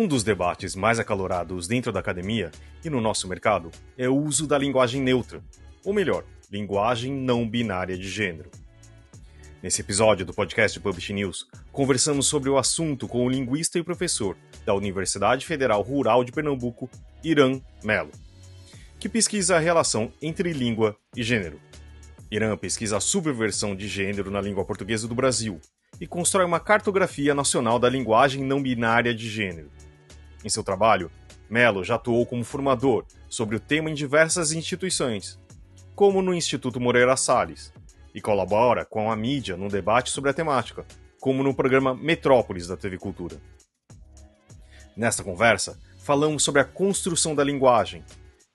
dos debates mais acalorados dentro da academia e no nosso mercado é o uso da linguagem neutra, ou melhor, linguagem não binária de gênero. Nesse episódio do podcast Publish News, conversamos sobre o assunto com o linguista e professor da Universidade Federal Rural de Pernambuco, Irã Melo, que pesquisa a relação entre língua e gênero. Irã pesquisa a subversão de gênero na língua portuguesa do Brasil e constrói uma cartografia nacional da linguagem não binária de gênero. Em seu trabalho, Melo já atuou como formador sobre o tema em diversas instituições, como no Instituto Moreira Salles, e colabora com a mídia num debate sobre a temática, como no programa Metrópolis da TV Cultura. Nesta conversa, falamos sobre a construção da linguagem,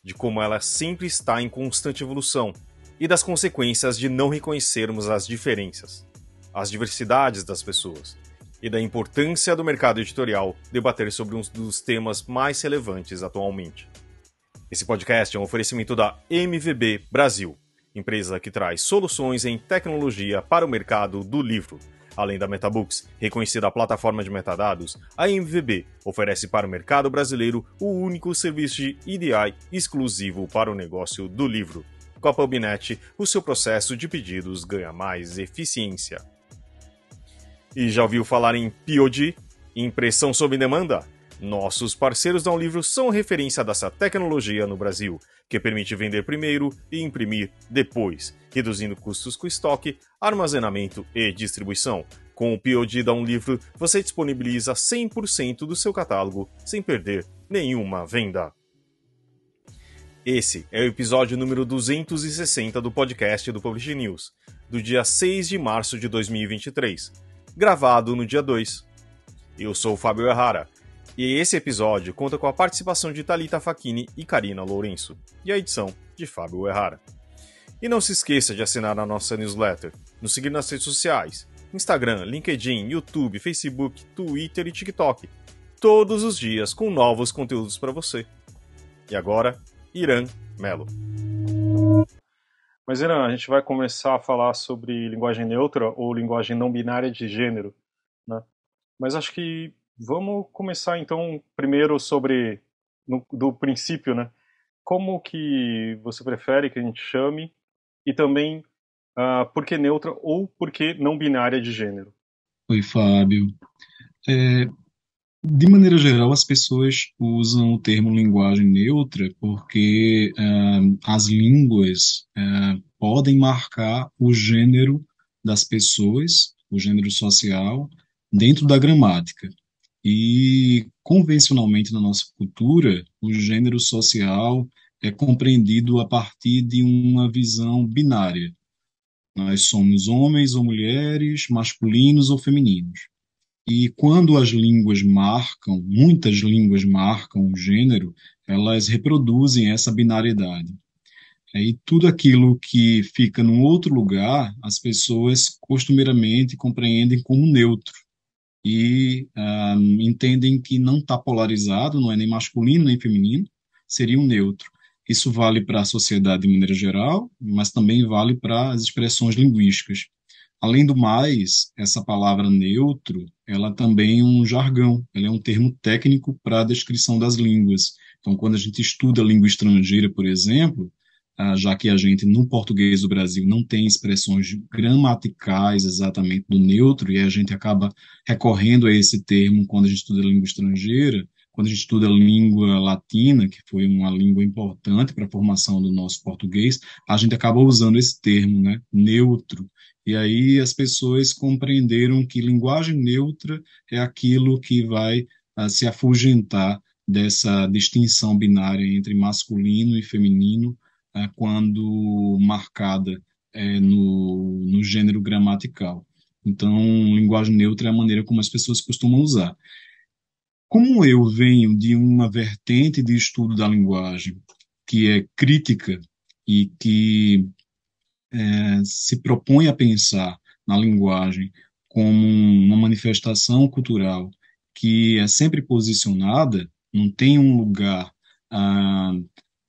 de como ela sempre está em constante evolução e das consequências de não reconhecermos as diferenças, as diversidades das pessoas, e da importância do mercado editorial debater sobre um dos temas mais relevantes atualmente. Esse podcast é um oferecimento da MVB Brasil, empresa que traz soluções em tecnologia para o mercado do livro. Além da MetaBooks, reconhecida plataforma de metadados, a MVB oferece para o mercado brasileiro o único serviço de EDI exclusivo para o negócio do livro. Com a PubNet, o seu processo de pedidos ganha mais eficiência. E já ouviu falar em POD, impressão sob demanda? Nossos parceiros da Livro são referência dessa tecnologia no Brasil, que permite vender primeiro e imprimir depois, reduzindo custos com estoque, armazenamento e distribuição. Com o POD da Livro, você disponibiliza 100% do seu catálogo sem perder nenhuma venda. Esse é o episódio número 260 do podcast do Publish News, do dia 6 de março de 2023, gravado no dia 2. Eu sou o Fábio Errara, e esse episódio conta com a participação de Thalita Facchini e Karina Lourenço, e a edição de Fábio Errara. E não se esqueça de assinar a nossa newsletter, nos seguir nas redes sociais, Instagram, LinkedIn, YouTube, Facebook, Twitter e TikTok, todos os dias com novos conteúdos para você. E agora, Irã Melo. Mas Irã, a gente vai começar a falar sobre linguagem neutra ou linguagem não binária de gênero, né? Mas acho que vamos começar então primeiro sobre do princípio, né? Como que você prefere que a gente chame e também por que neutra ou por que não binária de gênero? Oi, Fábio. De maneira geral, as pessoas usam o termo linguagem neutra porque as línguas podem marcar o gênero das pessoas, o gênero social, dentro da gramática. E, convencionalmente, na nossa cultura, o gênero social é compreendido a partir de uma visão binária. Nós somos homens ou mulheres, masculinos ou femininos. E quando as línguas marcam, muitas línguas marcam o gênero, elas reproduzem essa binariedade. E tudo aquilo que fica num outro lugar, as pessoas costumeiramente compreendem como neutro e entendem que não está polarizado, não é nem masculino nem feminino, seria um neutro. Isso vale para a sociedade de maneira geral, mas também vale para as expressões linguísticas. Além do mais, essa palavra neutro, ela também é um jargão, ela é um termo técnico para a descrição das línguas. Então, quando a gente estuda língua estrangeira, por exemplo, já que a gente, no português do Brasil, não tem expressões gramaticais exatamente do neutro, e a gente acaba recorrendo a esse termo quando a gente estuda língua estrangeira, quando a gente estuda língua latina, que foi uma língua importante para a formação do nosso português, a gente acaba usando esse termo, né, neutro. E aí as pessoas compreenderam que linguagem neutra é aquilo que vai se afugentar dessa distinção binária entre masculino e feminino, quando marcada no gênero gramatical. Então, linguagem neutra é a maneira como as pessoas costumam usar. Como eu venho de uma vertente de estudo da linguagem que é crítica e que se propõe a pensar na linguagem como uma manifestação cultural que é sempre posicionada, não tem um lugar ah,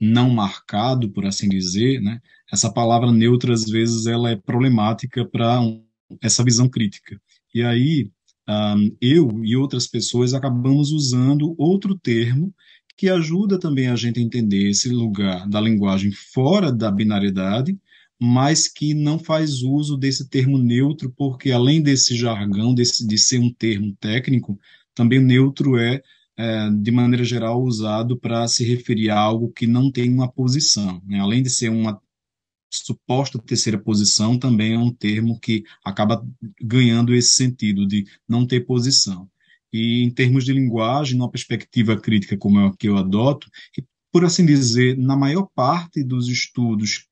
não marcado, por assim dizer, né? Essa palavra neutra, às vezes, ela é problemática para essa visão crítica. E aí, eu e outras pessoas acabamos usando outro termo que ajuda também a gente a entender esse lugar da linguagem fora da binariedade, mas que não faz uso desse termo neutro, porque além desse jargão, de ser um termo técnico, também o neutro de maneira geral, usado para se referir a algo que não tem uma posição, né? Além de ser uma suposta terceira posição, também é um termo que acaba ganhando esse sentido de não ter posição. E em termos de linguagem, numa perspectiva crítica como é a que eu adoto, e, por assim dizer, na maior parte dos estudos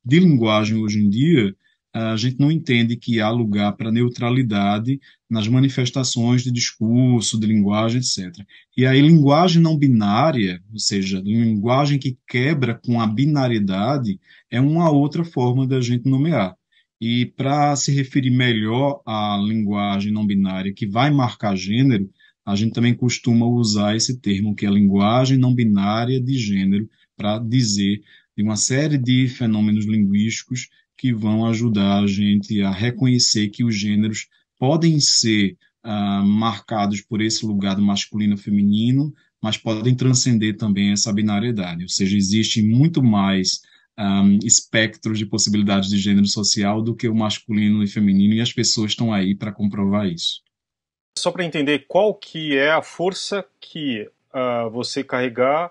de linguagem hoje em dia, a gente não entende que há lugar para neutralidade nas manifestações de discurso, de linguagem, etc. E aí, linguagem não binária, ou seja, linguagem que quebra com a binariedade, é uma outra forma da gente nomear. E para se referir melhor à linguagem não binária que vai marcar gênero, a gente também costuma usar esse termo, que é a linguagem não binária de gênero, para dizer de uma série de fenômenos linguísticos que vão ajudar a gente a reconhecer que os gêneros podem ser marcados por esse lugar do masculino e feminino, mas podem transcender também essa binariedade, ou seja, existe muito mais espectros de possibilidades de gênero social do que o masculino e feminino, e as pessoas estão aí para comprovar isso. Só para entender qual que é a força que você carregar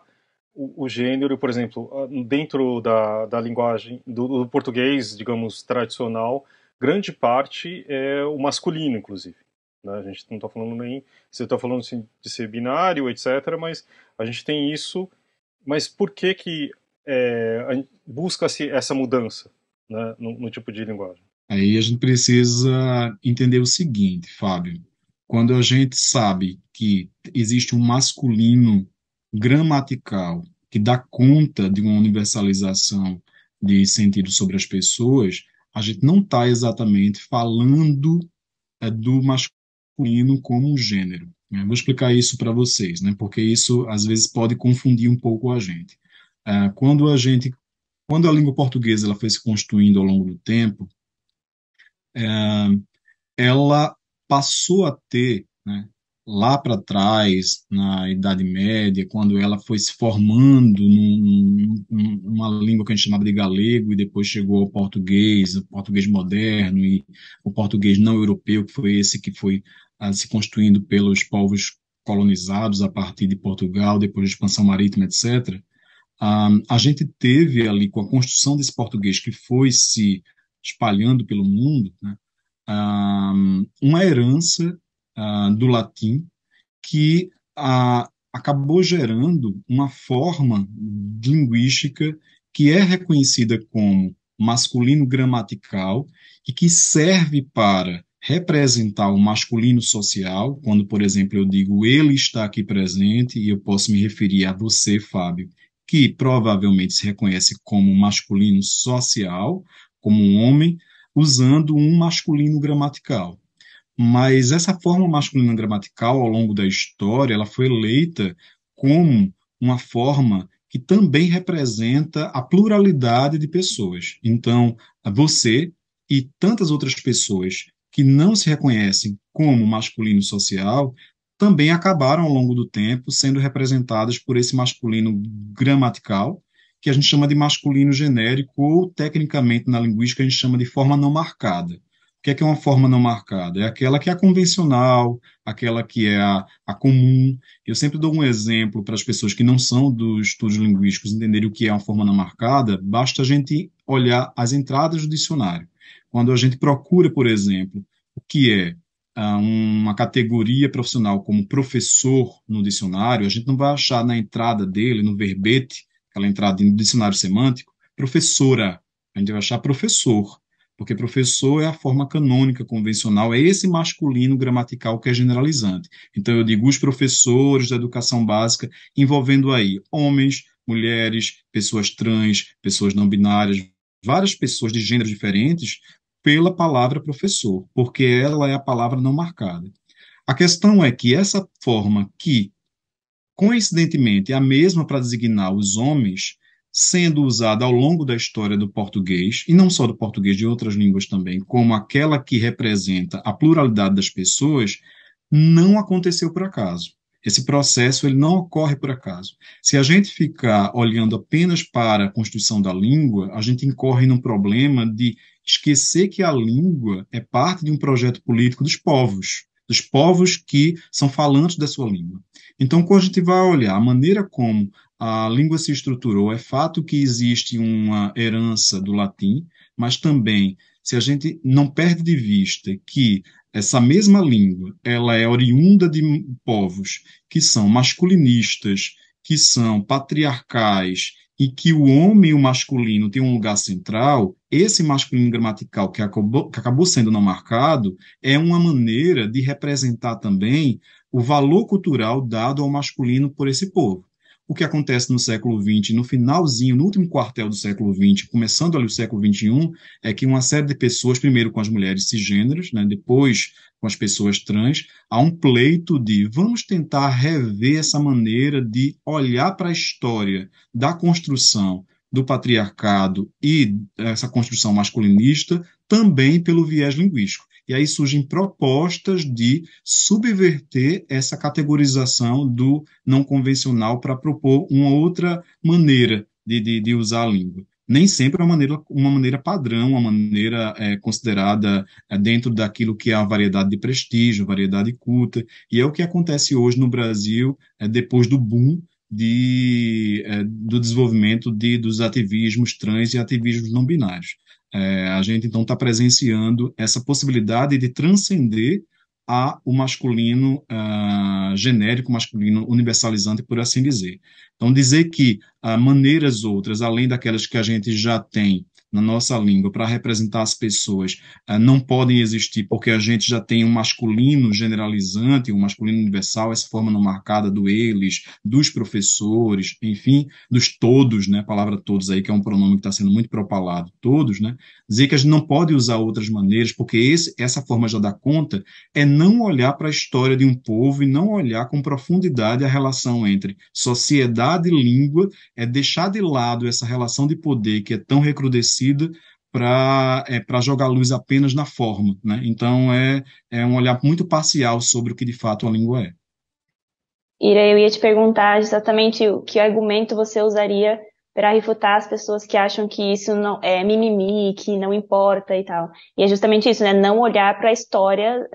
o gênero, por exemplo, dentro da linguagem do português, digamos, tradicional, grande parte é o masculino, inclusive. Né? A gente não está falando nem... Você está falando assim, de ser binário, etc., mas a gente tem isso. Mas por que busca-se essa mudança, né, no tipo de linguagem? Aí a gente precisa entender o seguinte, Fábio. Quando a gente sabe que existe um masculino gramatical que dá conta de uma universalização de sentido sobre as pessoas, a gente não está exatamente falando do masculino como um gênero, né? Vou explicar isso para vocês, né? Porque isso às vezes pode confundir um pouco a gente. Quando quando a língua portuguesa ela foi se construindo ao longo do tempo, ela passou a ter, né, lá para trás, na Idade Média, quando ela foi se formando numa língua que a gente chamava de galego, e depois chegou ao português, o português moderno e o português não europeu, que foi esse que foi se construindo pelos povos colonizados a partir de Portugal, depois da expansão marítima, etc. A gente teve ali, com a construção desse português que foi se espalhando pelo mundo, né, uma herança do latim que acabou gerando uma forma linguística que é reconhecida como masculino gramatical e que serve para representar o masculino social, quando, por exemplo, eu digo ele está aqui presente e eu posso me referir a você, Fábio, que provavelmente se reconhece como masculino social, como um homem, usando um masculino gramatical. Mas essa forma masculina gramatical, ao longo da história, ela foi eleita como uma forma que também representa a pluralidade de pessoas. Então, você e tantas outras pessoas que não se reconhecem como masculino social também acabaram, ao longo do tempo, sendo representadas por esse masculino gramatical, que a gente chama de masculino genérico, ou, tecnicamente, na linguística, a gente chama de forma não marcada. O que é uma forma não marcada? É aquela que é a convencional, aquela que é a comum. Eu sempre dou um exemplo para as pessoas que não são dos estudos linguísticos entenderem o que é uma forma não marcada, basta a gente olhar as entradas do dicionário. Quando a gente procura, por exemplo, o que é uma categoria profissional como professor no dicionário, a gente não vai achar na entrada dele, no verbete, aquela entrada no dicionário semântico, professora. A gente vai achar professor, porque professor é a forma canônica, convencional, é esse masculino gramatical que é generalizante. Então, eu digo os professores da educação básica, envolvendo aí homens, mulheres, pessoas trans, pessoas não binárias, várias pessoas de gêneros diferentes, pela palavra professor, porque ela é a palavra não marcada. A questão é que essa forma que, coincidentemente, é a mesma para designar os homens, sendo usada ao longo da história do português, e não só do português, de outras línguas também, como aquela que representa a pluralidade das pessoas, não aconteceu por acaso. Esse processo ele não ocorre por acaso. Se a gente ficar olhando apenas para a construção da língua, a gente incorre num problema de esquecer que a língua é parte de um projeto político dos povos que são falantes da sua língua. Então, quando a gente vai olhar a maneira como a língua se estruturou, é fato que existe uma herança do latim, mas também, se a gente não perde de vista que essa mesma língua, ela é oriunda de povos que são masculinistas, que são patriarcais e que o homem e o masculino têm um lugar central, esse masculino gramatical que acabou sendo não marcado é uma maneira de representar também o valor cultural dado ao masculino por esse povo. O que acontece no século XX, no finalzinho, no último quartel do século XX, começando ali o século XXI, é que uma série de pessoas, primeiro com as mulheres cisgêneras, né, depois com as pessoas trans, há um pleito de vamos tentar rever essa maneira de olhar para a história da construção do patriarcado e essa construção masculinista também pelo viés linguístico. E aí surgem propostas de subverter essa categorização do não convencional para propor uma outra maneira de usar a língua. Nem sempre é uma maneira padrão, uma maneira considerada dentro daquilo que é a variedade de prestígio, variedade culta, e é o que acontece hoje no Brasil, depois do boom do desenvolvimento dos ativismos trans e ativismos não binários. A gente, então, está presenciando essa possibilidade de transcender o masculino genérico, masculino universalizante, por assim dizer. Então, dizer que maneiras outras, além daquelas que a gente já tem na nossa língua para representar as pessoas, não podem existir porque a gente já tem um masculino generalizante, um masculino universal, essa forma não marcada do eles, dos professores, enfim, dos todos, né, a palavra todos aí, que é um pronome que está sendo muito propalado, todos, né, dizer que a gente não pode usar outras maneiras, porque essa forma já dá conta, é não olhar para a história de um povo e não olhar com profundidade a relação entre sociedade e língua, é deixar de lado essa relação de poder que é tão recrudescida para jogar luz apenas na forma, né? Então é um olhar muito parcial sobre o que de fato a língua é. Ira, eu ia te perguntar exatamente que argumento você usaria para refutar as pessoas que acham que isso não é mimimi, que não importa e tal. E é justamente isso, né? Não olhar para a história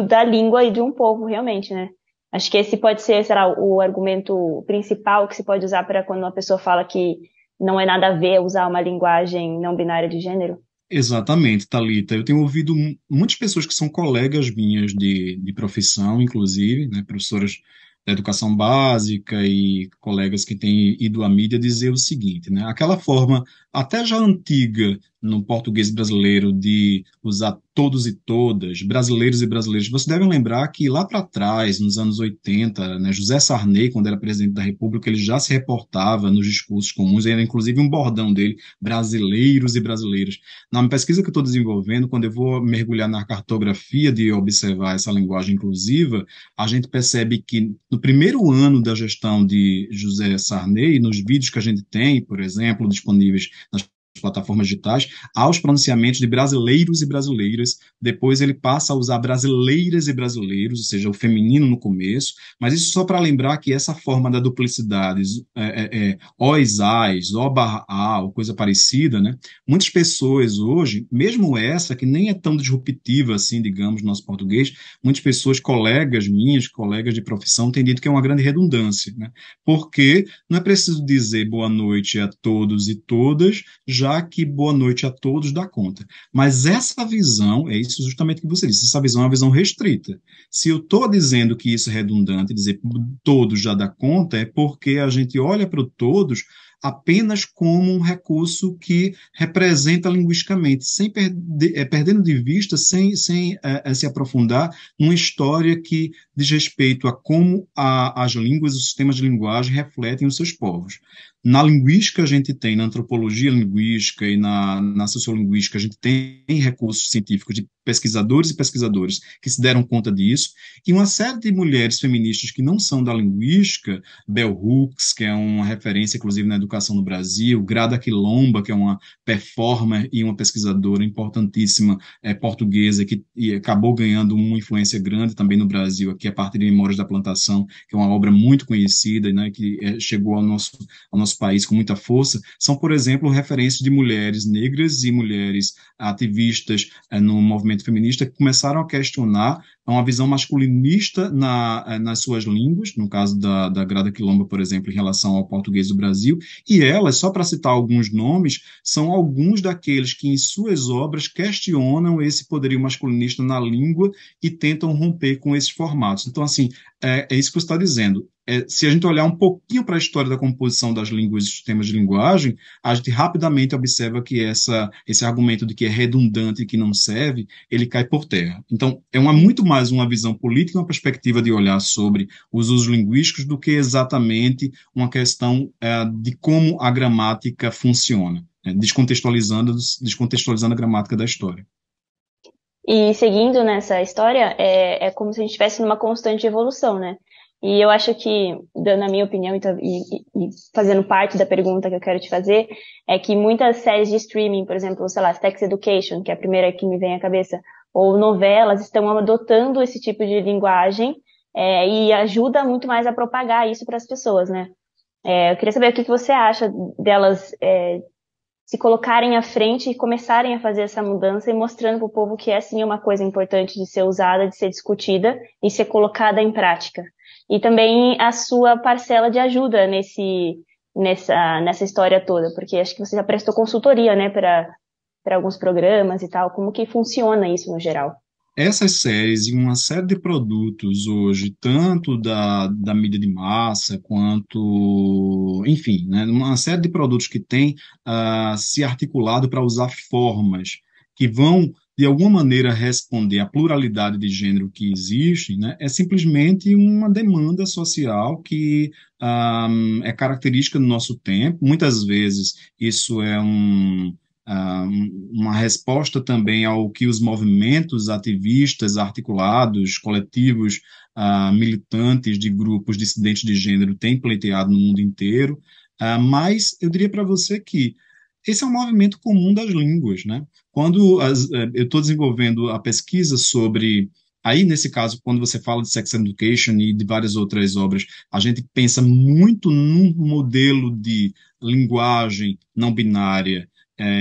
da língua e de um povo, realmente, né? Acho que esse pode ser, será, o argumento principal que se pode usar para quando uma pessoa fala que não é nada a ver usar uma linguagem não binária de gênero. Exatamente, Thalita. Eu tenho ouvido muitas pessoas que são colegas minhas de profissão, inclusive, né, professoras da educação básica e colegas que têm ido à mídia dizer o seguinte, né, aquela forma até já antiga no português brasileiro de usar todos e todas, brasileiros e brasileiras. Você deve lembrar que lá para trás, nos anos 80, né, José Sarney, quando era presidente da República, ele já se reportava nos discursos comuns, era inclusive um bordão dele, brasileiros e brasileiras. Na pesquisa que eu estou desenvolvendo, quando eu vou mergulhar na cartografia de observar essa linguagem inclusiva, a gente percebe que no primeiro ano da gestão de José Sarney, nos vídeos que a gente tem, por exemplo, disponíveis nas plataformas digitais, aos pronunciamentos de brasileiros e brasileiras, depois ele passa a usar brasileiras e brasileiros, ou seja, o feminino no começo, mas isso só para lembrar que essa forma da duplicidade, os, as, o barra a, ou coisa parecida, né? Muitas pessoas hoje, mesmo essa, que nem é tão disruptiva assim, digamos, no nosso português, muitas pessoas, colegas minhas, colegas de profissão, têm dito que é uma grande redundância, né? Porque não é preciso dizer boa noite a todos e todas, já que boa noite a todos dá conta. Mas essa visão, é isso justamente que você disse, essa visão é uma visão restrita. Se eu estou dizendo que isso é redundante, dizer todos já dá conta, é porque a gente olha para o todos apenas como um recurso que representa linguisticamente, sem perdendo de vista, sem se aprofundar numa história que diz respeito a como as línguas, os sistemas de linguagem refletem os seus povos. Na linguística a gente tem, na antropologia linguística e na sociolinguística a gente tem recursos científicos de pesquisadores e pesquisadoras que se deram conta disso, e uma série de mulheres feministas que não são da linguística, Bell Hooks, que é uma referência, inclusive, na educação no Brasil, Grada Quilomba, que é uma performer e uma pesquisadora importantíssima portuguesa, que acabou ganhando uma influência grande também no Brasil, aqui a partir de Memórias da Plantação, que é uma obra muito conhecida, né, que chegou ao nosso país com muita força, são, por exemplo, referências de mulheres negras e mulheres ativistas no movimento feminista que começaram a questionar uma visão masculinista nas suas línguas, no caso da Grada Quilomba, por exemplo, em relação ao português do Brasil, e elas, só para citar alguns nomes, são alguns daqueles que em suas obras questionam esse poderio masculinista na língua e tentam romper com esses formatos. Então, assim, é isso que você está dizendo. Se a gente olhar um pouquinho para a história da composição das línguas e sistemas de linguagem, a gente rapidamente observa que esse argumento de que é redundante e que não serve, ele cai por terra. Então, muito mais uma visão política, uma perspectiva de olhar sobre os usos linguísticos do que exatamente uma questão de como a gramática funciona, né? Descontextualizando a gramática da história. E seguindo nessa história, é como se a gente estivesse numa constante evolução, né? E eu acho que, dando a minha opinião e fazendo parte da pergunta que eu quero te fazer, é que muitas séries de streaming, por exemplo, sei lá, Sex Education, que é a primeira que me vem à cabeça, ou novelas, estão adotando esse tipo de linguagem e ajuda muito mais a propagar isso para as pessoas, né? Eu queria saber o que você acha delas se colocarem à frente e começarem a fazer essa mudança e mostrando para o povo que é sim uma coisa importante de ser usada, de ser discutida e ser colocada em prática. E também a sua parcela de ajuda nessa história toda, porque acho que você já prestou consultoria, né, para alguns programas e tal. Como que funciona isso no geral? Essas séries e uma série de produtos hoje, tanto da mídia de massa quanto, enfim, né, uma série de produtos que têm se articulado para usar formas que vão, de alguma maneira, responder à pluralidade de gênero que existe, né, é simplesmente uma demanda social que é característica do nosso tempo. Muitas vezes isso é uma resposta também ao que os movimentos ativistas, articulados, coletivos, militantes de grupos dissidentes de gênero têm pleiteado no mundo inteiro, mas eu diria para você que esse é um movimento comum das línguas, né? Quando eu estou desenvolvendo a pesquisa sobre. Aí, nesse caso, quando você fala de Sex Education e de várias outras obras, a gente pensa muito num modelo de linguagem não binária,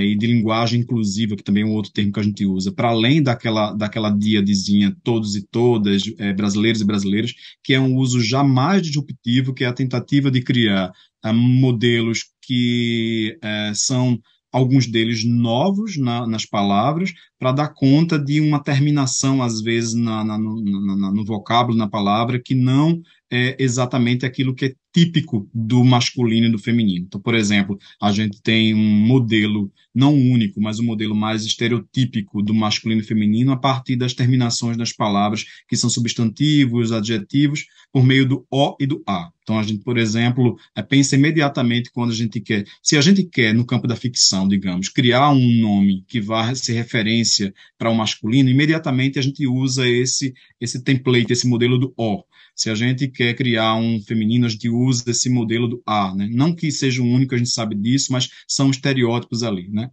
e de linguagem inclusiva, que também é um outro termo que a gente usa, para além daquela díadezinha todos e todas, brasileiros e brasileiras, que é um uso jamais disruptivo, que é a tentativa de criar modelos que são alguns deles novos nas palavras, para dar conta de uma terminação, às vezes, no vocábulo, na palavra, que não é exatamente aquilo que é típico do masculino e do feminino. Então, por exemplo, a gente tem um modelo, não único, mas um modelo mais estereotípico do masculino e feminino a partir das terminações das palavras, que são substantivos, adjetivos, por meio do O e do A. Então, a gente, por exemplo, pensa imediatamente quando a gente quer, se a gente quer, no campo da ficção, digamos, criar um nome que vá ser referência para o masculino, imediatamente a gente usa esse template, esse modelo do O. Se a gente quer criar um feminino, a gente usa esse modelo do A, né? Não que seja o único, a gente sabe disso, mas são estereótipos ali, né?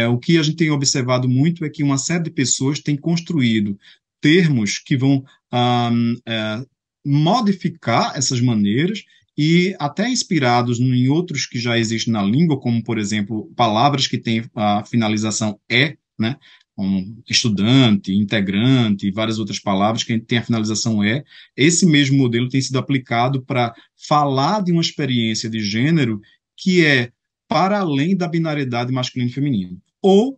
O que a gente tem observado muito é que uma série de pessoas tem construído termos que vão modificar essas maneiras e até inspirados em outros que já existem na língua, como, por exemplo, palavras que têm a finalização "é", né? Como estudante, integrante e várias outras palavras que tem a finalização "é". Esse mesmo modelo tem sido aplicado para falar de uma experiência de gênero que é para além da binariedade masculino e feminino. Ou,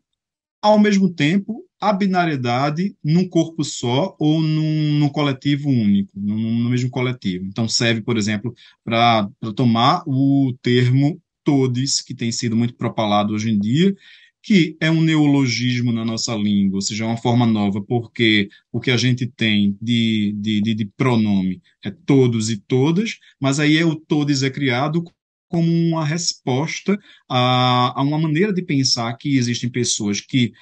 ao mesmo tempo, a binariedade num corpo só ou num coletivo único, no mesmo coletivo. Então, serve, por exemplo, para tomar o termo todes, que tem sido muito propalado hoje em dia, que é um neologismo na nossa língua, ou seja, é uma forma nova, porque o que a gente tem de pronome é todos e todas, mas aí o todes é criado como uma resposta a uma maneira de pensar que existem pessoas que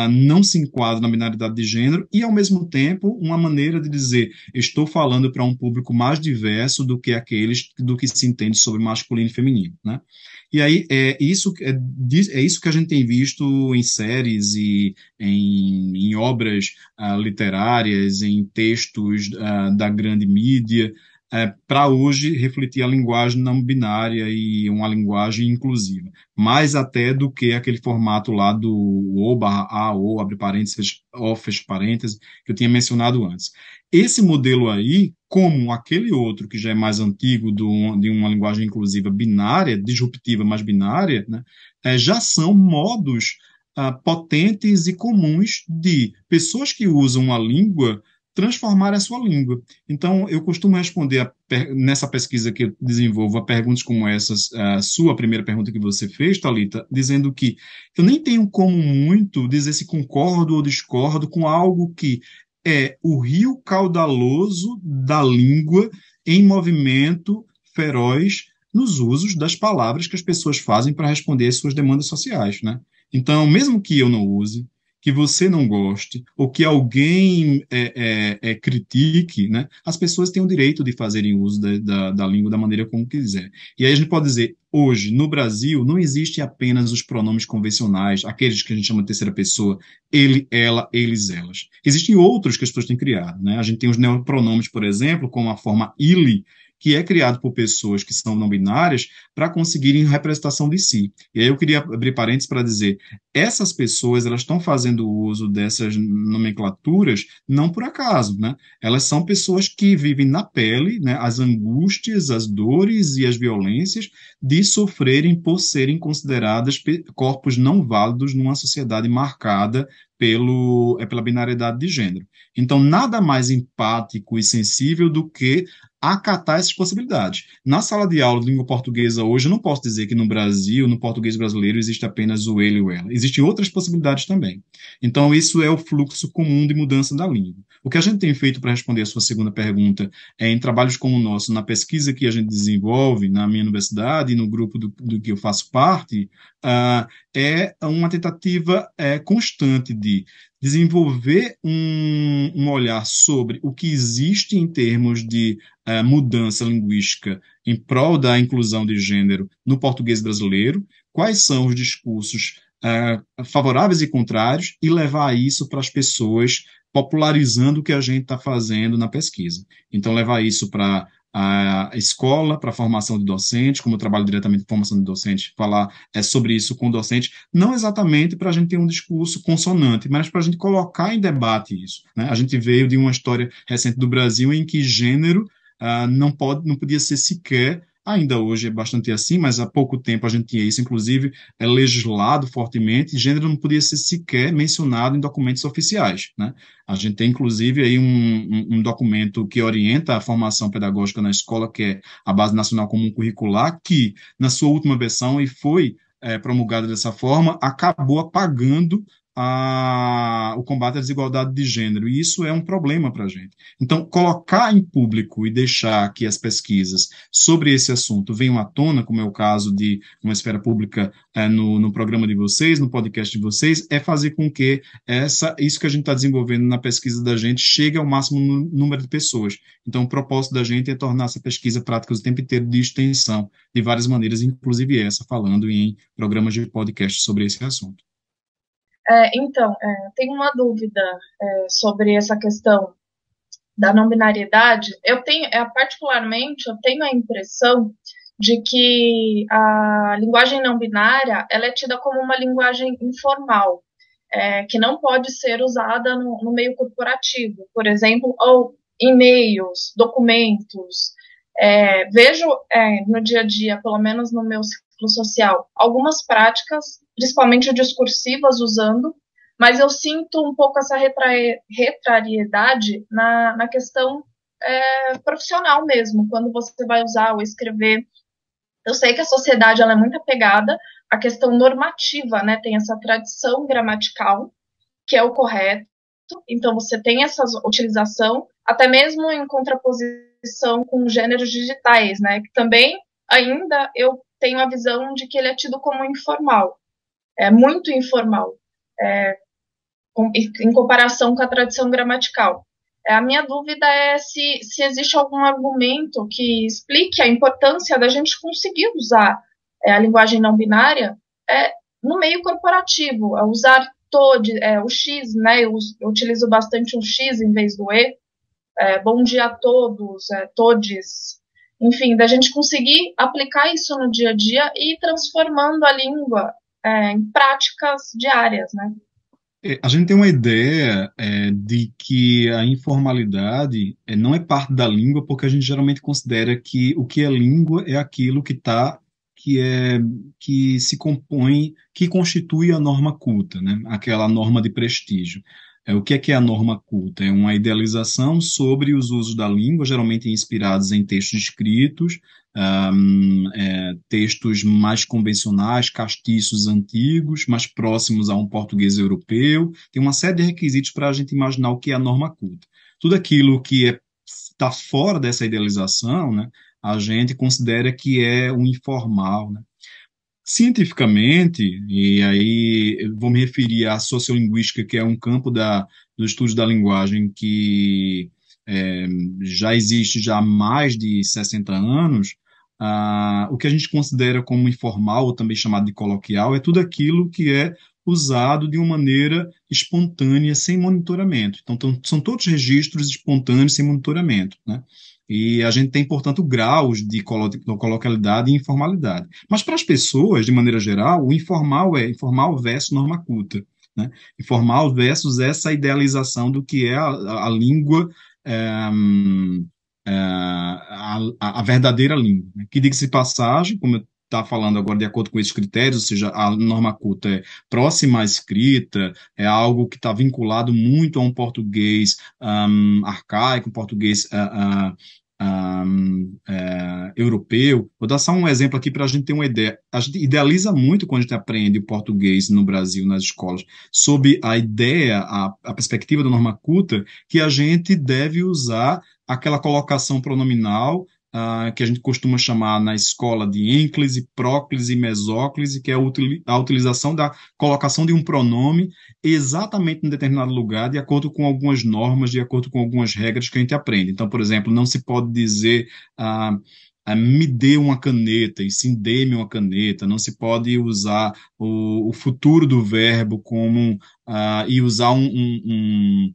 não se enquadram na binaridade de gênero e, ao mesmo tempo, uma maneira de dizer, estou falando para um público mais diverso do que aqueles do que se entende sobre masculino e feminino, né? E aí é isso que a gente tem visto em séries e em obras literárias, em textos da grande mídia, para hoje refletir a linguagem não binária e uma linguagem inclusiva, mais até do que aquele formato lá do ou/a, ou, abre parênteses, ou, fecha parênteses, que eu tinha mencionado antes. Esse modelo aí, como aquele outro que já é mais antigo de uma linguagem inclusiva binária, disruptiva, mas binária, né, já são modos potentes e comuns de pessoas que usam a língua transformar a sua língua. Então, eu costumo responder nessa pesquisa que eu desenvolvo a perguntas como essas, a sua primeira pergunta que você fez, Thalita, dizendo que eu nem tenho como muito dizer se concordo ou discordo com algo que é o rio caudaloso da língua em movimento feroz nos usos das palavras que as pessoas fazem para responder às suas demandas sociais, né? Então, mesmo que eu não use, que você não goste, ou que alguém critique, né, as pessoas têm o direito de fazerem uso da língua da maneira como quiser. E aí a gente pode dizer, hoje, no Brasil, não existe apenas os pronomes convencionais, aqueles que a gente chama de terceira pessoa, ele, ela, eles, elas. Existem outros que as pessoas têm criado, né? A gente tem os neopronomes, por exemplo, como a forma ele, que é criado por pessoas que são não binárias para conseguirem representação de si. E aí eu queria abrir parênteses para dizer, essas pessoas, elas estão fazendo uso dessas nomenclaturas não por acaso, né? Elas são pessoas que vivem na pele, né, as angústias, as dores e as violências de sofrerem por serem consideradas corpos não válidos numa sociedade marcada pela binariedade de gênero. Então, nada mais empático e sensível do que acatar essas possibilidades. Na sala de aula de língua portuguesa hoje, eu não posso dizer que no Brasil, no português brasileiro, existe apenas o ele e o ela. Existem outras possibilidades também. Então, isso é o fluxo comum de mudança da língua. O que a gente tem feito para responder a sua segunda pergunta em trabalhos como o nosso, na pesquisa que a gente desenvolve na minha universidade e no grupo do que eu faço parte, é uma tentativa constante de desenvolver um olhar sobre o que existe em termos de mudança linguística em prol da inclusão de gênero no português brasileiro, quais são os discursos favoráveis e contrários, e levar isso para as pessoas, popularizando o que a gente está fazendo na pesquisa. Então, levar isso para a escola, para a formação de docentes, como eu trabalho diretamente com formação de docentes, falar sobre isso com o docente, não exatamente para a gente ter um discurso consonante, mas para a gente colocar em debate isso, né? A gente veio de uma história recente do Brasil em que gênero não podia ser sequer, ainda hoje é bastante assim, mas há pouco tempo a gente tinha isso, inclusive, legislado fortemente, gênero não podia ser sequer mencionado em documentos oficiais, né? A gente tem, inclusive, aí um documento que orienta a formação pedagógica na escola, que é a Base Nacional Comum Curricular, que, na sua última versão, e foi promulgada dessa forma, acabou apagando o combate à desigualdade de gênero, e isso é um problema para a gente. Então, colocar em público e deixar que as pesquisas sobre esse assunto venham à tona, como é o caso de uma esfera pública no programa de vocês, no podcast de vocês, é fazer com que isso que a gente está desenvolvendo na pesquisa da gente chegue ao máximo número de pessoas. Então, o propósito da gente é tornar essa pesquisa prática o tempo inteiro de extensão, de várias maneiras, inclusive essa, falando em programas de podcast sobre esse assunto. Então, tenho uma dúvida sobre essa questão da não binariedade. Particularmente, eu tenho a impressão de que a linguagem não binária ela é tida como uma linguagem informal, que não pode ser usada no meio corporativo, por exemplo, ou e-mails, documentos. Vejo no dia a dia, pelo menos no meu ciclo social, algumas práticas, principalmente discursivas, usando, mas eu sinto um pouco essa retrariedade na questão profissional mesmo, quando você vai usar ou escrever. Eu sei que a sociedade ela é muito apegada à questão normativa, né? Tem essa tradição gramatical, que é o correto, então você tem essa utilização, até mesmo em contraposição com gêneros digitais, né? Que também ainda eu tenho a visão de que ele é tido como informal, é muito informal, em comparação com a tradição gramatical. A minha dúvida é se existe algum argumento que explique a importância da gente conseguir usar a linguagem não binária no meio corporativo, a usar o X, né? Eu utilizo bastante o X em vez do E. Bom dia a todos, todes. Enfim, da gente conseguir aplicar isso no dia a dia e ir transformando a língua em práticas diárias, né? A gente tem uma ideia de que a informalidade não é parte da língua, porque a gente geralmente considera que o que é língua é aquilo que se compõe, que constitui a norma culta, né? Aquela norma de prestígio. O que é a norma culta? É uma idealização sobre os usos da língua, geralmente inspirados em textos escritos, textos mais convencionais, castiços antigos, mais próximos a um português europeu. Tem uma série de requisitos para a gente imaginar o que é a norma culta. Tudo aquilo que está fora dessa idealização, né, a gente considera que é o informal, né? Cientificamente, e aí eu vou me referir à sociolinguística, que é um campo do estudo da linguagem que já existe já há mais de 60 anos, o que a gente considera como informal, ou também chamado de coloquial, é tudo aquilo que é usado de uma maneira espontânea, sem monitoramento. Então, são todos registros espontâneos, sem monitoramento, né? E a gente tem, portanto, graus de coloquialidade e informalidade. Mas para as pessoas, de maneira geral, o informal é informal versus norma culta, né? Informal versus essa idealização do que é a língua, a verdadeira língua, né? Que, diga-se de passagem, como eu está falando agora de acordo com esses critérios, ou seja, a norma culta é próxima à escrita, é algo que está vinculado muito a um português arcaico, um português europeu. Vou dar só um exemplo aqui para a gente ter uma ideia. A gente idealiza muito quando a gente aprende o português no Brasil, nas escolas, sob a ideia, a perspectiva da norma culta, que a gente deve usar aquela colocação pronominal que a gente costuma chamar na escola de ênclise, próclise e mesóclise, que é a utilização da colocação de um pronome exatamente em determinado lugar, de acordo com algumas normas, de acordo com algumas regras que a gente aprende. Então, por exemplo, não se pode dizer me dê uma caneta, e sim dê-me uma caneta. Não se pode usar o futuro do verbo como e usar um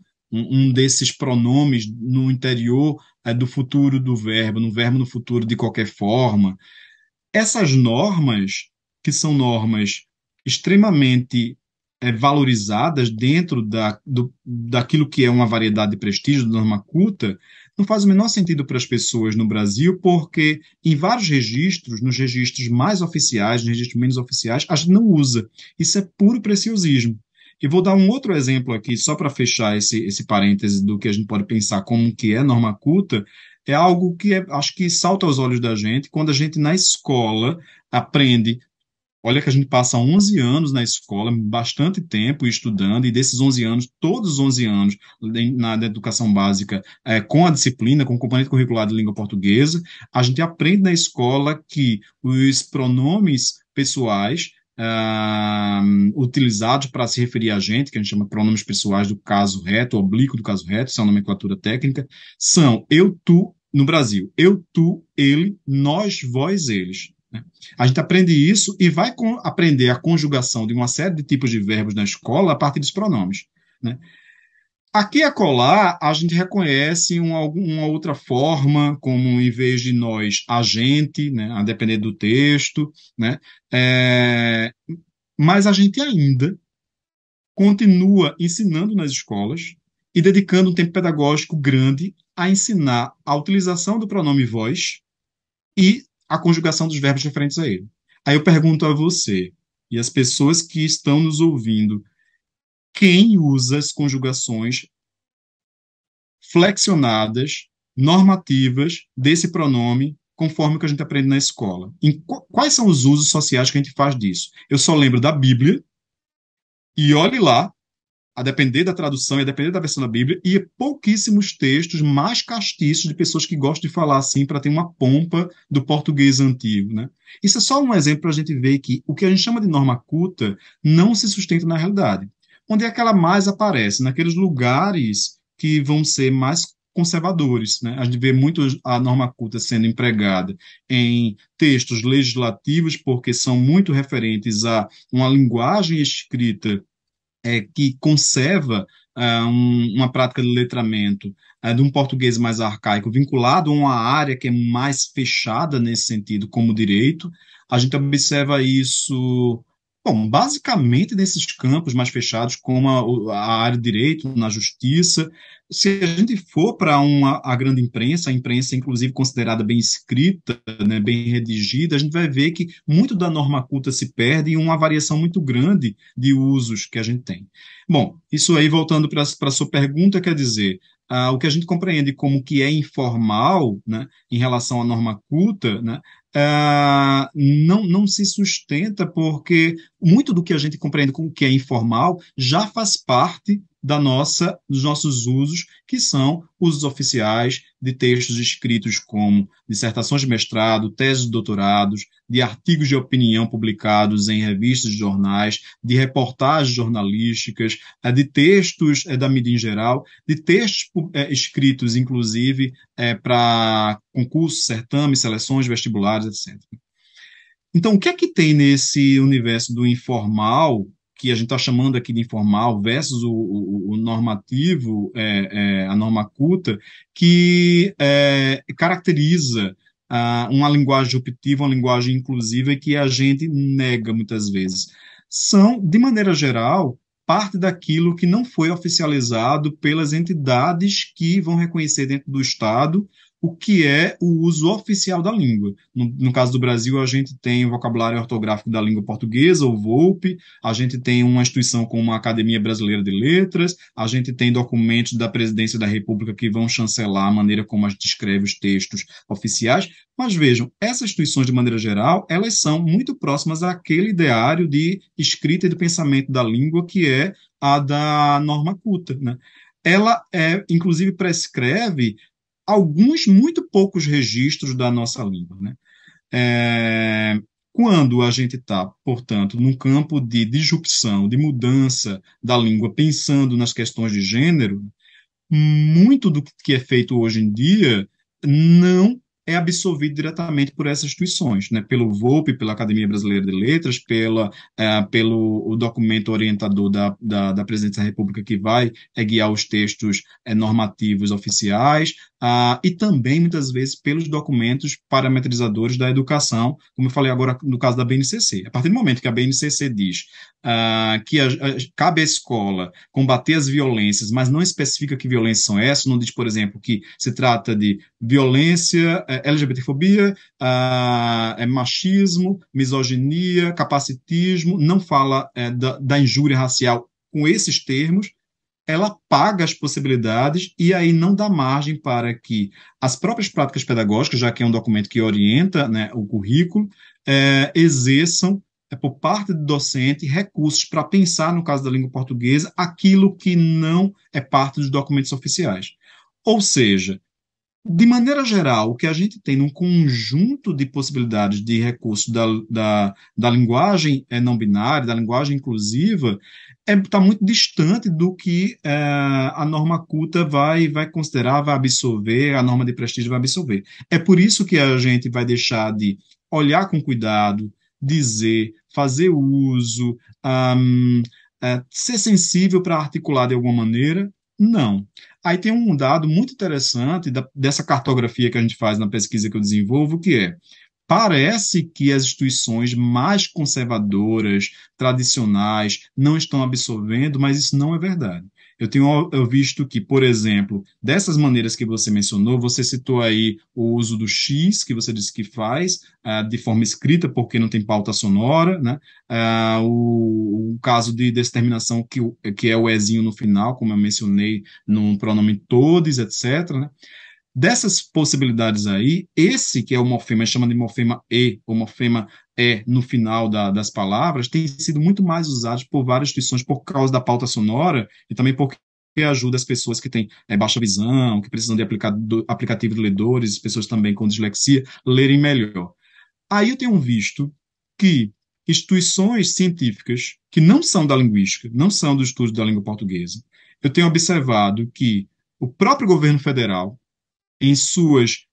desses pronomes no interior do futuro do verbo, no verbo no futuro de qualquer forma. Essas normas, que são normas extremamente valorizadas dentro daquilo que é uma variedade de prestígio, da norma culta, não faz o menor sentido para as pessoas no Brasil, porque em vários registros, nos registros mais oficiais, nos registros menos oficiais, a gente não usa. Isso é puro preciosismo. E vou dar um outro exemplo aqui, só para fechar esse parêntese do que a gente pode pensar como que é norma culta, é algo que acho que salta aos olhos da gente quando a gente na escola aprende. Olha que a gente passa 11 anos na escola, bastante tempo estudando, e desses 11 anos, todos os 11 anos na educação básica, com a disciplina, com o componente curricular de língua portuguesa, a gente aprende na escola que os pronomes pessoais utilizados para se referir a gente, que a gente chama de pronomes pessoais do caso reto, oblíquo do caso reto, isso é uma nomenclatura técnica, são eu, tu, no Brasil, eu, tu, ele, nós, vós, eles. Né? A gente aprende isso e vai aprender a conjugação de uma série de tipos de verbos na escola a partir dos pronomes. Né? Aqui e acolá, a gente reconhece uma outra forma, como em vez de nós, a gente, né, a depender do texto, né, mas a gente ainda continua ensinando nas escolas e dedicando um tempo pedagógico grande a ensinar a utilização do pronome vós e a conjugação dos verbos referentes a ele. Aí eu pergunto a você e as pessoas que estão nos ouvindo, quem usa as conjugações flexionadas, normativas desse pronome, conforme o que a gente aprende na escola? Quais são os usos sociais que a gente faz disso? Eu só lembro da Bíblia, e olhe lá, a depender da tradução e a depender da versão da Bíblia, e pouquíssimos textos mais castiços de pessoas que gostam de falar assim para ter uma pompa do português antigo, né? Isso é só um exemplo para a gente ver que o que a gente chama de norma culta não se sustenta na realidade. Onde é que ela mais aparece? Naqueles lugares que vão ser mais conservadores, né? A gente vê muito a norma culta sendo empregada em textos legislativos, porque são muito referentes a uma linguagem escrita que conserva uma prática de letramento de um português mais arcaico, vinculado a uma área que é mais fechada nesse sentido, como direito. A gente observa isso, bom, basicamente nesses campos mais fechados, como a área de direito, na justiça. Se a gente for para a grande imprensa, a imprensa inclusive considerada bem escrita, né, bem redigida, a gente vai ver que muito da norma culta se perde em uma variação muito grande de usos que a gente tem. Bom, isso aí, voltando para a sua pergunta, quer dizer, o que a gente compreende como que é informal, né, em relação à norma culta, né, não se sustenta, porque muito do que a gente compreende como que é informal já faz parte dos nossos usos, que são usos oficiais de textos escritos como dissertações de mestrado, teses de doutorados, de artigos de opinião publicados em revistas e jornais, de reportagens jornalísticas, de textos da mídia em geral, de textos escritos, inclusive, para concursos, certames, seleções, vestibulares, etc. Então, o que é que tem nesse universo do informal, que a gente está chamando aqui de informal, versus o normativo, a norma culta, que caracteriza uma linguagem disruptiva, uma linguagem inclusiva, que a gente nega muitas vezes? São, de maneira geral, parte daquilo que não foi oficializado pelas entidades que vão reconhecer dentro do Estado o que é o uso oficial da língua. No caso do Brasil, a gente tem o vocabulário ortográfico da língua portuguesa, o VOLPE, a gente tem uma instituição como a Academia Brasileira de Letras, a gente tem documentos da Presidência da República que vão chancelar a maneira como a gente escreve os textos oficiais, mas vejam, essas instituições, de maneira geral, elas são muito próximas àquele ideário de escrita e de pensamento da língua que é a da norma culta, né? Ela, inclusive, prescreve alguns muito poucos registros da nossa língua, né? Quando a gente está, portanto, num campo de disrupção, de mudança da língua, pensando nas questões de gênero, muito do que é feito hoje em dia não é absorvido diretamente por essas instituições, né? Pelo VOLPE, pela Academia Brasileira de Letras, pelo o documento orientador da Presidência da República que vai guiar os textos normativos oficiais, e também, muitas vezes, pelos documentos parametrizadores da educação, como eu falei agora no caso da BNCC. A partir do momento que a BNCC diz que cabe à escola combater as violências, mas não especifica que violências são essas, não diz, por exemplo, que se trata de violência, LGBTfobia, machismo, misoginia, capacitismo, não fala da injúria racial com esses termos, ela paga as possibilidades e aí não dá margem para que as próprias práticas pedagógicas, já que é um documento que orienta, né, o currículo, exerçam, por parte do docente, recursos para pensar, no caso da língua portuguesa, aquilo que não é parte dos documentos oficiais. Ou seja, de maneira geral, o que a gente tem num conjunto de possibilidades de recursos da linguagem não binária, da linguagem inclusiva, está muito distante do que a norma culta vai considerar, vai absorver, a norma de prestígio vai absorver. É por isso que a gente vai deixar de olhar com cuidado, dizer, fazer uso, ser sensível para articular de alguma maneira. Não. Aí tem um dado muito interessante dessa cartografia que a gente faz na pesquisa que eu desenvolvo, que parece que as instituições mais conservadoras, tradicionais, não estão absorvendo, mas isso não é verdade. Eu tenho visto que, por exemplo, dessas maneiras que você mencionou, você citou aí o uso do X, que você disse que faz, de forma escrita, porque não tem pauta sonora, né? O caso de determinação que é o ezinho no final, como eu mencionei, no pronome todes, etc., né? Dessas possibilidades aí, esse que é o morfema, chama de morfema E, o morfema no final das palavras, têm sido muito mais usados por várias instituições por causa da pauta sonora e também porque ajuda as pessoas que têm baixa visão, que precisam de aplicativo de ledores, pessoas também com dislexia, lerem melhor. Aí eu tenho visto que instituições científicas que não são da linguística, não são do estudo da língua portuguesa, eu tenho observado que o próprio governo federal, em suas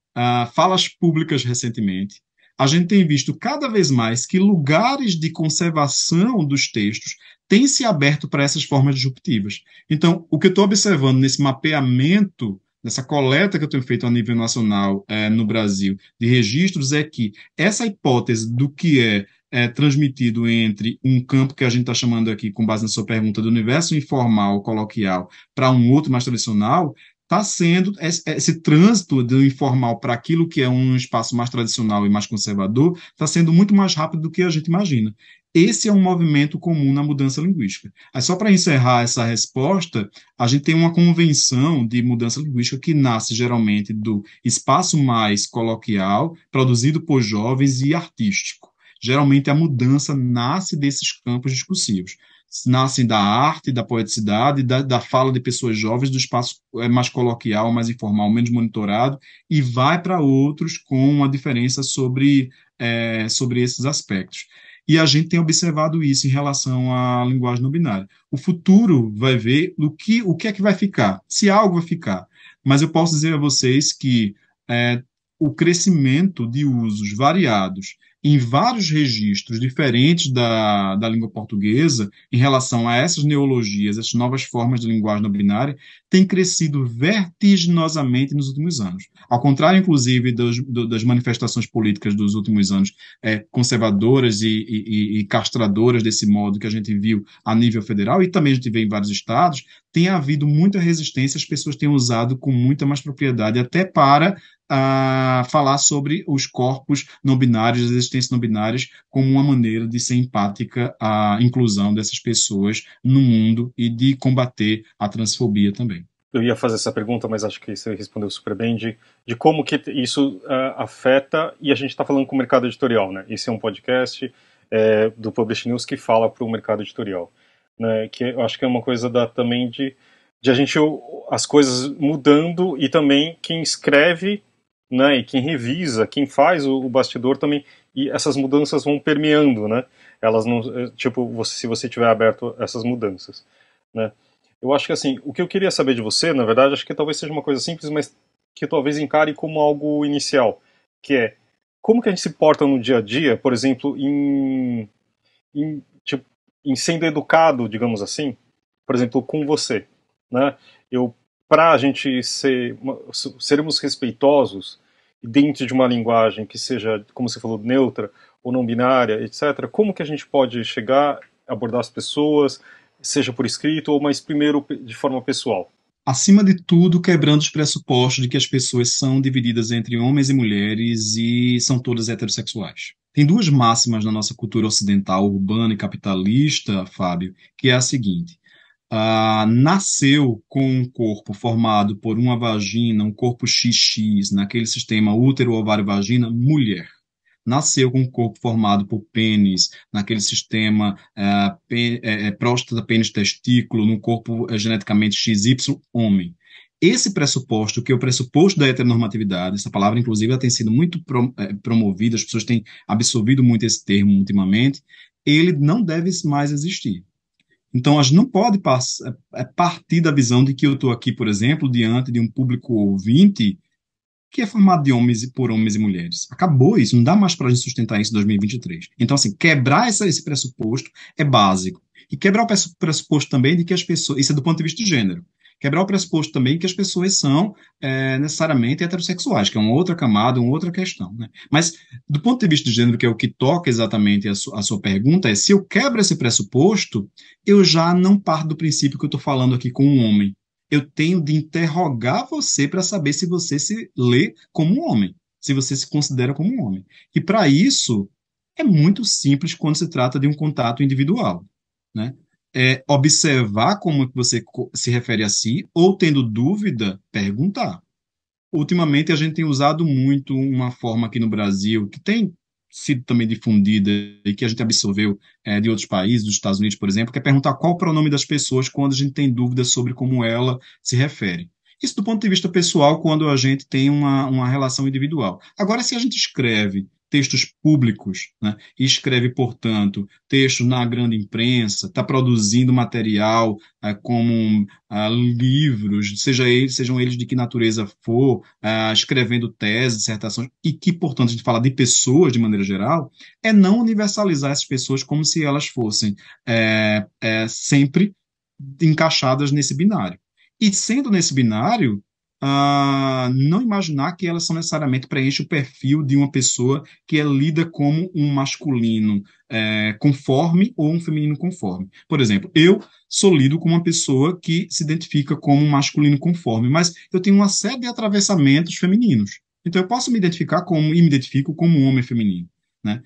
falas públicas recentemente, a gente tem visto cada vez mais que lugares de conservação dos textos têm se aberto para essas formas disruptivas. Então, o que eu estou observando nesse mapeamento, nessa coleta que eu tenho feito a nível nacional no Brasil, de registros, é que essa hipótese do que transmitido entre um campo que a gente está chamando aqui, com base na sua pergunta, do universo informal, coloquial, para um outro mais tradicional, está sendo esse trânsito do informal para aquilo que é um espaço mais tradicional e mais conservador, está sendo muito mais rápido do que a gente imagina. Esse é um movimento comum na mudança linguística. Aí, só para encerrar essa resposta, a gente tem uma convenção de mudança linguística que nasce geralmente do espaço mais coloquial, produzido por jovens e artístico. Geralmente a mudança nasce desses campos discursivos. Nascem da arte, da poeticidade, da fala de pessoas jovens, do espaço mais coloquial, mais informal, menos monitorado, e vai para outros com uma diferença sobre esses aspectos. E a gente tem observado isso em relação à linguagem não binária. O futuro vai ver o que é que vai ficar, se algo vai ficar. Mas eu posso dizer a vocês que o crescimento de usos variados em vários registros diferentes da língua portuguesa, em relação a essas neologias, essas novas formas de linguagem não binária, tem crescido vertiginosamente nos últimos anos. Ao contrário, inclusive, das manifestações políticas dos últimos anos, conservadoras e castradoras desse modo que a gente viu a nível federal, e também a gente vê em vários estados, tem havido muita resistência, as pessoas têm usado com muita mais propriedade, até para falar sobre os corpos não binários, as existências não binárias, como uma maneira de ser empática à inclusão dessas pessoas no mundo e de combater a transfobia também. Eu ia fazer essa pergunta, mas acho que você respondeu super bem, de como que isso afeta, e a gente está falando com o mercado editorial, né? Esse é um podcast do Publish News que fala para o mercado editorial, né? Que eu acho que é uma coisa também de a gente, as coisas mudando, e também quem escreve, né, e quem revisa, quem faz o bastidor também, e essas mudanças vão permeando, né? Elas não, tipo, se você tiver aberto a essas mudanças, né? Eu acho que assim, o que eu queria saber de você, na verdade, acho que talvez seja uma coisa simples, mas que talvez encare como algo inicial, que é como que a gente se porta no dia a dia, por exemplo, em sendo educado, digamos assim, por exemplo, com você, né? Para a gente sermos respeitosos dentro de uma linguagem que seja, como você falou, neutra ou não binária, etc., como que a gente pode chegar, abordar as pessoas, seja por escrito ou mais primeiro de forma pessoal? Acima de tudo, quebrando os pressupostos de que as pessoas são divididas entre homens e mulheres e são todas heterossexuais. Tem duas máximas na nossa cultura ocidental, urbana e capitalista, Fábio, que é a seguinte: nasceu com um corpo formado por uma vagina, um corpo XX, naquele sistema útero, ovário, vagina, mulher. Nasceu com um corpo formado por pênis, naquele sistema próstata, pênis, testículo, num corpo geneticamente XY, homem. Esse pressuposto, que é o pressuposto da heteronormatividade, essa palavra, inclusive, ela tem sido muito promovida, as pessoas têm absorvido muito esse termo ultimamente, ele não deve mais existir. Então, a gente não pode partir da visão de que eu estou aqui, por exemplo, diante de um público ouvinte que é formado de homens por homens e mulheres. Acabou isso, não dá mais para a gente sustentar isso em 2023. Então, assim, quebrar esse pressuposto é básico. E quebrar o pressuposto também de que as pessoas, isso é do ponto de vista de gênero, quebrar o pressuposto também que as pessoas são necessariamente heterossexuais, que é uma outra camada, uma outra questão, né? Mas, do ponto de vista de gênero, que é o que toca exatamente a sua pergunta, se eu quebro esse pressuposto, eu já não parto do princípio que eu estou falando aqui com um homem. Eu tenho de interrogar você para saber se você se lê como um homem, se você se considera como um homem. E, para isso, é muito simples quando se trata de um contato individual, né? Observar como você se refere a si, ou, tendo dúvida, perguntar. Ultimamente, a gente tem usado muito uma forma aqui no Brasil, que tem sido também difundida e que a gente absorveu de outros países, dos Estados Unidos, por exemplo, que é perguntar qual o pronome das pessoas quando a gente tem dúvidas sobre como ela se refere. Isso do ponto de vista pessoal, quando a gente tem uma relação individual. Agora, se a gente escreve textos públicos, né, e escreve, portanto, textos na grande imprensa, está produzindo material como livros, sejam eles de que natureza for, escrevendo teses, dissertações, e que, portanto, a gente fala de pessoas de maneira geral, é não universalizar essas pessoas como se elas fossem sempre encaixadas nesse binário. E sendo nesse binário, não imaginar que elas são necessariamente preenchem o perfil de uma pessoa que é lida como um masculino conforme ou um feminino conforme. Por exemplo, eu sou lido como uma pessoa que se identifica como um masculino conforme, mas eu tenho uma série de atravessamentos femininos. Então eu posso me identificar como, e me identifico como um homem feminino. Né?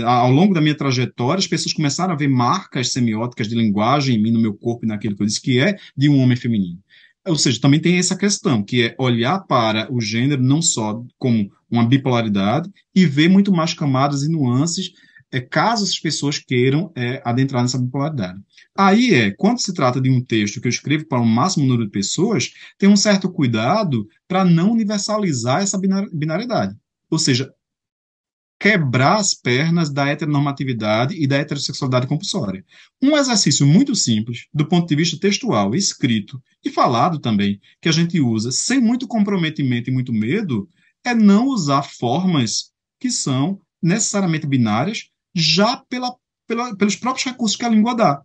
Ao longo da minha trajetória, as pessoas começaram a ver marcas semióticas de linguagem em mim, no meu corpo e naquilo que eu disse que é de um homem feminino. Ou seja, também tem essa questão, que é olhar para o gênero não só como uma bipolaridade e ver muito mais camadas e nuances, caso as pessoas queiram adentrar nessa bipolaridade. Aí quando se trata de um texto que eu escrevo para o máximo número de pessoas, tem um certo cuidado para não universalizar essa binariedade. Ou seja, quebrar as pernas da heteronormatividade e da heterossexualidade compulsória. Um exercício muito simples, do ponto de vista textual, escrito e falado também, que a gente usa sem muito comprometimento e muito medo, é não usar formas que são necessariamente binárias, já pelos próprios recursos que a língua dá,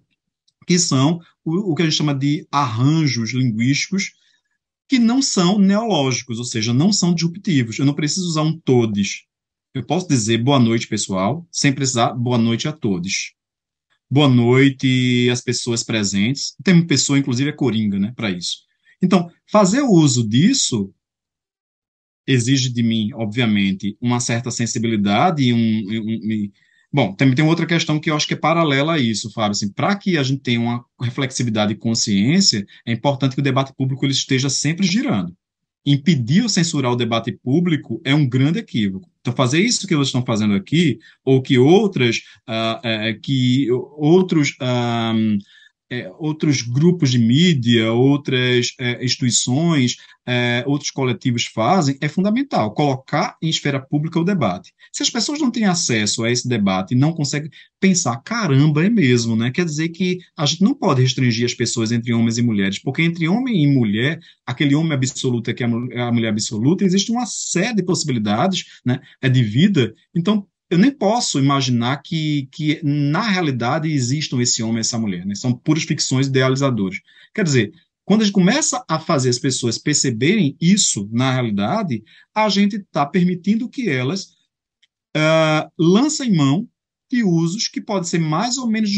que são o que a gente chama de arranjos linguísticos, que não são neológicos, ou seja, não são disruptivos. Eu não preciso usar um todes. Eu posso dizer boa noite, pessoal, sem precisar boa noite a todos. Boa noite às pessoas presentes. Tem uma pessoa, inclusive, é coringa, né, para isso. Então, fazer o uso disso exige de mim, obviamente, uma certa sensibilidade Bom, também tem outra questão que eu acho que é paralela a isso, Fábio. Assim, para que a gente tenha uma reflexividade e consciência, é importante que o debate público ele esteja sempre girando. Impedir ou censurar o debate público é um grande equívoco. Então, fazer isso que eles estão fazendo aqui, ou que outros grupos de mídia, outras instituições, outros coletivos fazem, é fundamental. Colocar em esfera pública o debate. Se as pessoas não têm acesso a esse debate e não conseguem pensar, caramba, é mesmo, né? Quer dizer que a gente não pode restringir as pessoas entre homens e mulheres, porque entre homem e mulher, aquele homem absoluto que é a mulher absoluta, existe uma série de possibilidades, né, de vida. Então, eu nem posso imaginar que na realidade existam esse homem e essa mulher, né? São puras ficções idealizadoras. Quer dizer, quando a gente começa a fazer as pessoas perceberem isso na realidade, a gente está permitindo que elas lancem mão de usos que podem ser mais ou menos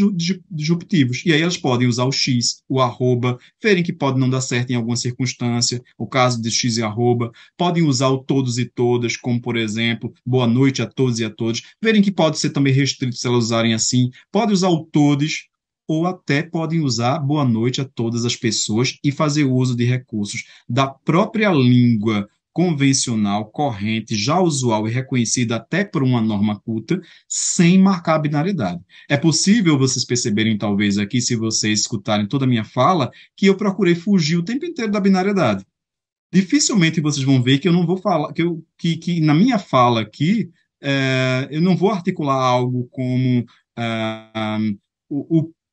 disruptivos. E aí elas podem usar o X, o arroba, verem que pode não dar certo em alguma circunstância, o caso de X e arroba, podem usar o todos e todas, como, por exemplo, boa noite a todos e a todos, verem que pode ser também restrito se elas usarem assim, podem usar o todos, ou até podem usar boa noite a todas as pessoas e fazer uso de recursos da própria língua convencional, corrente, já usual e reconhecida até por uma norma culta, sem marcar a binariedade. É possível vocês perceberem, talvez, aqui, se vocês escutarem toda a minha fala, que eu procurei fugir o tempo inteiro da binariedade. Dificilmente vocês vão ver que eu não vou falar, que na minha fala aqui, eu não vou articular algo como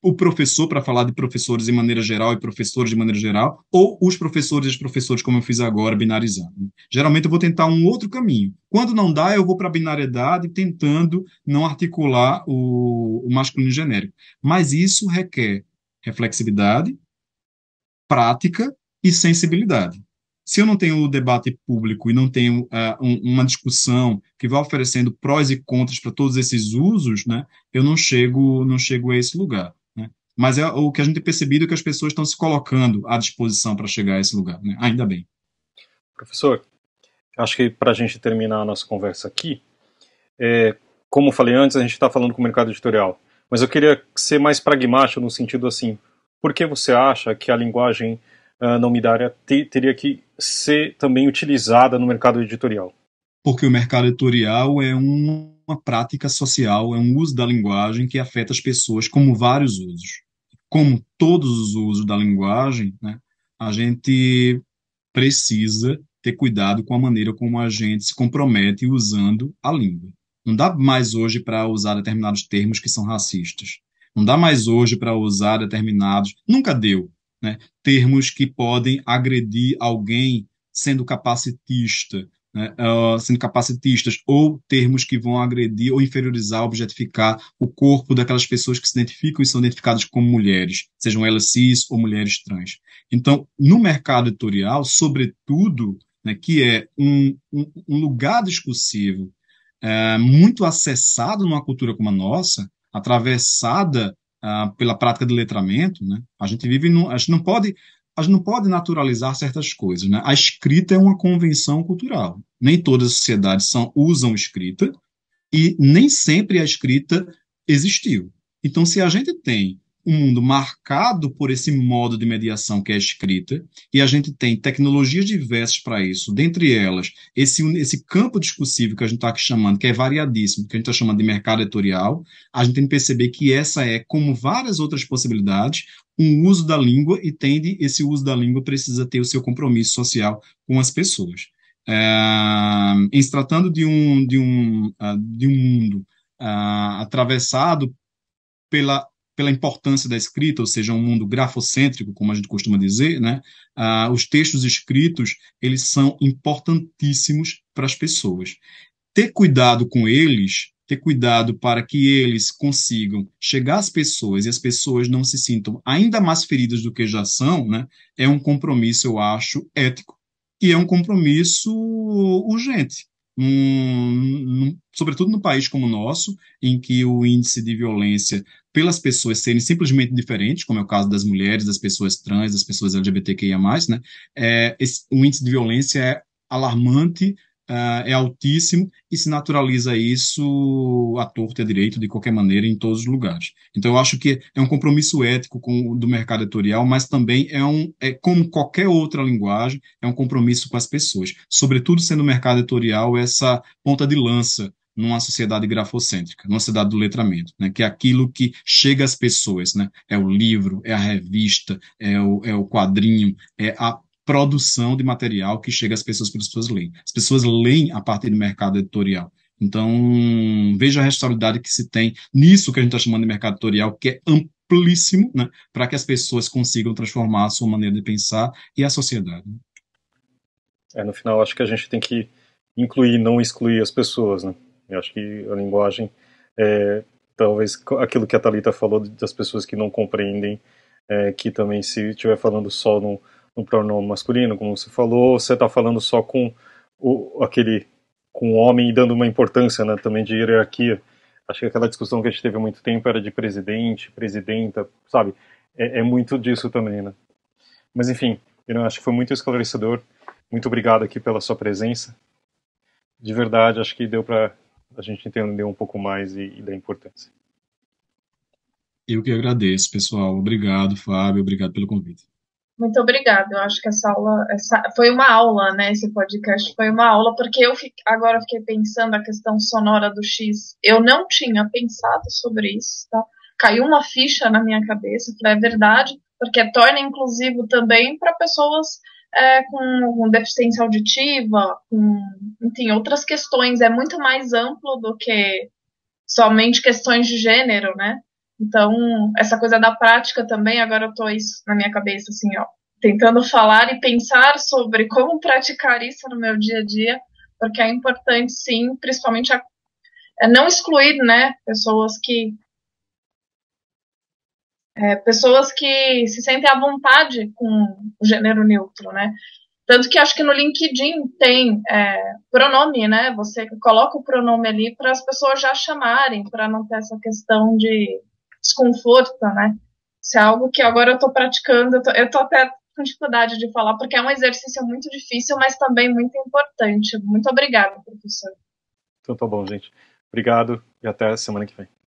o professor, para falar de professores de maneira geral e professores de maneira geral, ou os professores e os professores, como eu fiz agora, binarizando. Geralmente eu vou tentar um outro caminho. Quando não dá, eu vou para a binariedade, tentando não articular o masculino genérico. Mas isso requer reflexividade, prática e sensibilidade. Se eu não tenho o debate público e não tenho uma discussão que vá oferecendo prós e contras para todos esses usos, né, eu não chego a esse lugar. Né? Mas o que a gente tem percebido é que as pessoas estão se colocando à disposição para chegar a esse lugar. Né? Ainda bem. Professor, acho que para a gente terminar a nossa conversa aqui, como eu falei antes, a gente está falando com o mercado editorial, mas eu queria ser mais pragmático no sentido assim, por que você acha que a linguagem não binária teria que ser também utilizada no mercado editorial? Porque o mercado editorial é um uma prática social, é um uso da linguagem que afeta as pessoas como vários usos. Como todos os usos da linguagem, né, a gente precisa ter cuidado com a maneira como a gente se compromete usando a língua. Não dá mais hoje para usar determinados termos que são racistas. Não dá mais hoje para usar determinados, nunca deu, né, termos que podem agredir alguém sendo capacitista, né, sendo capacitistas, ou termos que vão agredir ou inferiorizar, objetificar o corpo daquelas pessoas que se identificam e são identificadas como mulheres, sejam elas cis ou mulheres trans. Então, no mercado editorial, sobretudo, né, que é um lugar discursivo muito acessado numa cultura como a nossa, atravessada pela prática de letramento, né, a gente vive a gente não pode naturalizar certas coisas, né? A escrita é uma convenção cultural. Nem todas as sociedades usam escrita e nem sempre a escrita existiu. Então, se a gente tem um mundo marcado por esse modo de mediação que é a escrita, e a gente tem tecnologias diversas para isso, dentre elas, esse campo discursivo que a gente está aqui chamando, que é variadíssimo, que a gente está chamando de mercado editorial, a gente tem que perceber que essa é, como várias outras possibilidades, um uso da língua, e esse uso da língua precisa ter o seu compromisso social com as pessoas. Em se tratando de um mundo atravessado pela importância da escrita, ou seja, um mundo grafocêntrico, como a gente costuma dizer, né? Os textos escritos, eles são importantíssimos para as pessoas. Ter cuidado com eles, ter cuidado para que eles consigam chegar às pessoas e as pessoas não se sintam ainda mais feridas do que já são, né? É um compromisso, eu acho, ético, e é um compromisso urgente. Sobretudo no país como o nosso, em que o índice de violência pelas pessoas serem simplesmente diferentes, como é o caso das mulheres, das pessoas trans, das pessoas LGBTQIA+, né, o índice de violência é alarmante, é altíssimo, e se naturaliza isso à torta e à direito, de qualquer maneira, em todos os lugares. Então, eu acho que é um compromisso ético do mercado editorial, mas também como qualquer outra linguagem, é um compromisso com as pessoas. Sobretudo sendo o mercado editorial essa ponta de lança numa sociedade grafocêntrica, numa sociedade do letramento, né, que é aquilo que chega às pessoas, né, é o livro, é a revista, é o quadrinho, é a produção de material que chega às pessoas para as pessoas leem. As pessoas leem a partir do mercado editorial. Então, veja a responsabilidade que se tem nisso que a gente está chamando de mercado editorial, que é amplíssimo, né, para que as pessoas consigam transformar a sua maneira de pensar e a sociedade. No final, acho que a gente tem que incluir, não excluir as pessoas, né? Eu acho que a linguagem talvez aquilo que a Thalita falou das pessoas que não compreendem, que também se estiver falando só no pronome masculino, como você falou, você está falando só com com o homem e dando uma importância, né, também de hierarquia. Acho que aquela discussão que a gente teve há muito tempo era de presidente, presidenta, sabe? É muito disso também, né? Mas enfim, eu acho que foi muito esclarecedor. Muito obrigado aqui pela sua presença. De verdade, acho que deu para a gente entender um pouco mais e da importância. Eu que agradeço, pessoal. Obrigado, Fábio. Obrigado pelo convite. Muito obrigada. Eu acho que essa foi uma aula, né? Esse podcast foi uma aula, porque agora fiquei pensando a questão sonora do X. Eu não tinha pensado sobre isso, tá? Caiu uma ficha na minha cabeça, falei, é verdade, porque torna inclusivo também para pessoas com deficiência auditiva, enfim, outras questões. É muito mais amplo do que somente questões de gênero, né? Então, essa coisa da prática também, agora eu tô isso na minha cabeça, assim, ó, tentando falar e pensar sobre como praticar isso no meu dia a dia, porque é importante, sim, principalmente não excluir, né, pessoas que se sentem à vontade com o gênero neutro, né? Tanto que acho que no LinkedIn tem pronome, né? Você coloca o pronome ali para as pessoas já chamarem, para não ter essa questão de desconforto, né? Isso é algo que agora eu estou praticando, eu tô até com dificuldade de falar, porque é um exercício muito difícil, mas também muito importante. Muito obrigada, professor. Então tá bom, gente. Obrigado e até semana que vem.